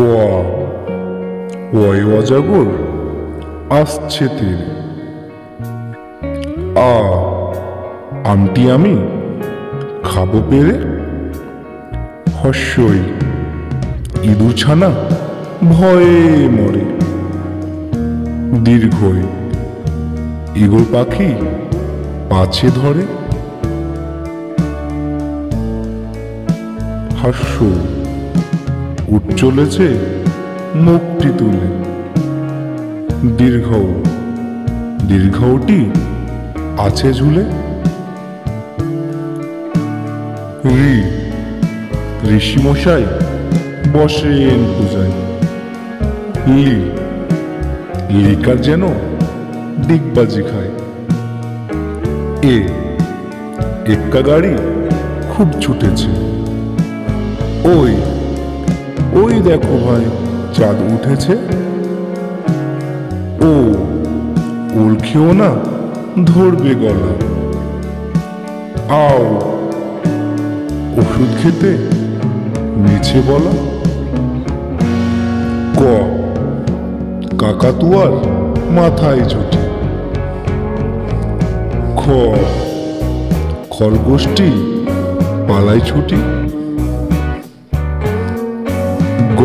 ওয়া ওয়াই অজাগর আসছে তীরে। আ আমটি আমি খাবো পেরে। হস্যই ইঁদুর ছানা ভয়ে মরে। দীর্ঘই ঈগল পাখি পাছে ধরে। হাস্য উঠ চলেছে মুখটি তুলে। দীর্ঘ দীর্ঘটি আছে ঝুলে। ঋ ঋষিমশাই বসেন পূজায়। লি লিকার যেন ডিগবাজি খায়। এ এক্কা গাড়ি খুব ছুটেছে। ওই ওই দেখো ভাই চাঁদ উঠেছে। ও ওল খেও না ধরবে গলা। আও ওষুধ খেতে মিছে বলা। ক কাকাতুয়ার মাথায় ঝুঁটি। খ খরগোশটি পালাই ছুটি। গ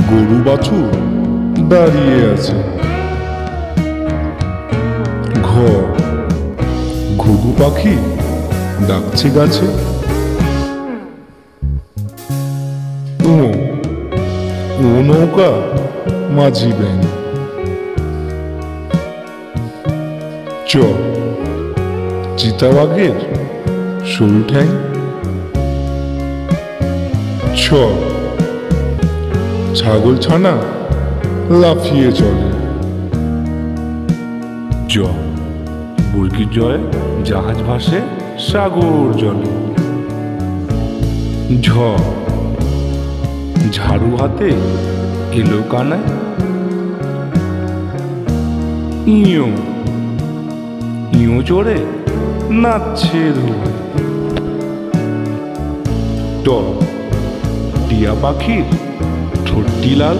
গরু বাছুর দাঁড়িয়ে আছে। ঘ ঘুঘু পাখি ডাকছে গাছে। ও ও নৌকা মাঝি ব্যাং। চ চিতাবাঘের সরু ঠ্যাং। ছ ছাগল ছানা লাফিয়ে চলে। জ বর্গীর জয় জাহাজ ভাসে সাগর জলে। ঝ ঝাড়ু হাতে এলো কানায়। ইয়ো ইয়ো চড়ে নাচছে ধোয়ায়। ট টিয়া পাখির ঠোঁটটি লাল।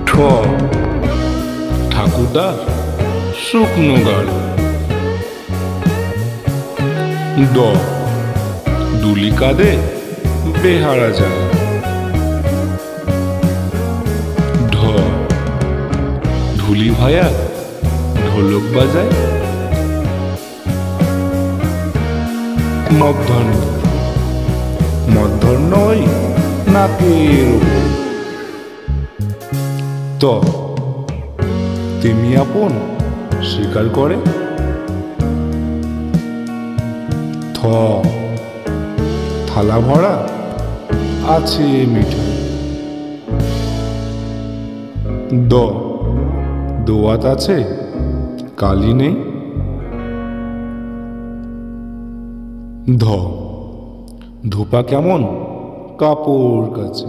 ঠ ঠাকুরদার শুকনো গাল। ড দুলি কাঁধে বেহারা যায়। ঢ ঢুলি ভায়া ঢোলক বাজায়। মধ্যাহ্ন মধ্যাহ্ন ওই নাকের ওপর। ত তেমি আপন স্বীকার করে। থ থালা ভরা আছে মিঠাই। দ দোয়াত আছে কালি নেই। ধ ধোপা কেমন কাপড় কাছে।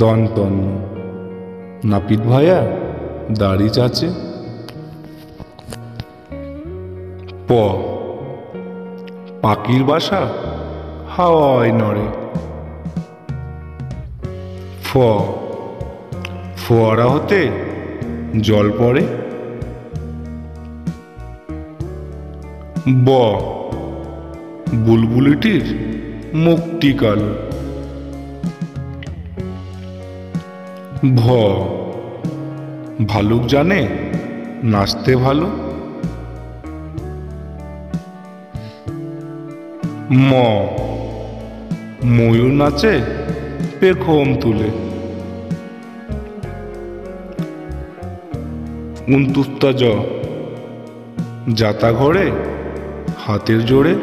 দন্তন্য নাপিত ভায়া দাড়ি চাচে। প পাখির বাসা হাওয়ায় নড়ে। ফ ফোয়ারা হতে জল পড়ে। ব বুলবুলিটির মুখটি কালো। ভ ভালুক জানে নাচতে ভালো। ম ময়ূর নাচে পেখম তুলে। উনতুস্তা জ যাতা ঘরে হাতের জোরে।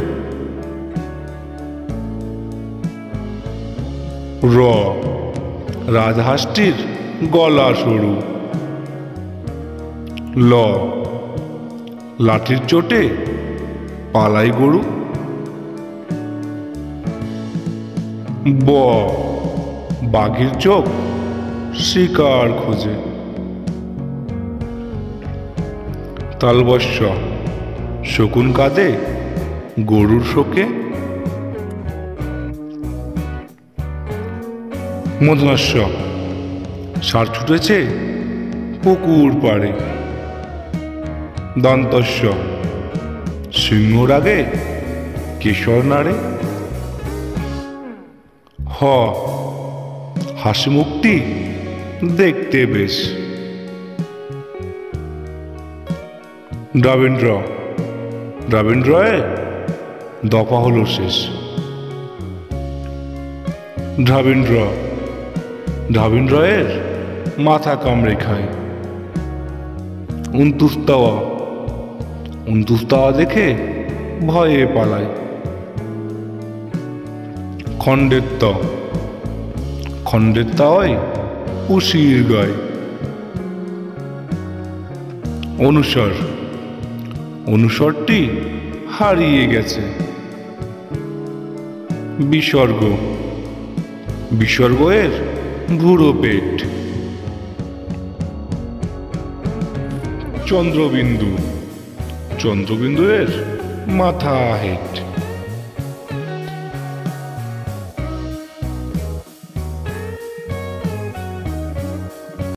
র রাজহাঁসটির গলা সরু। ল লাঠির চোটে পালাই গরু। ব বাঘের চোখ শিকার খোঁজে। তালবস্য শকুন কাঁদে গরুর শোকে। মূর্ধন্য ষ ষাঁড় ছুটেছে পুকুর পাড়ে। দন্তস্ব সিংহর আগে কেশর নাড়ে। হ হাসি মুখটি দেখতে বেশ। দ্রাবিন্দ্র দ্রাবিন্দ্রয়ে দফা হলো শেষ। দ্রাবিন্দ্র দ্রাবিন্দ্রয়ের মাথা কামড়ে খায়। উনতুস্তাওয়া দেখে ভয়ে পালায়। খণ্ডের তাওয়ায় উশির গায়। অনুসরটি হারিয়ে গেছে। বিসর্গের ভুরো পেট। চন্দ্রবিন্দুর মাথা হেট।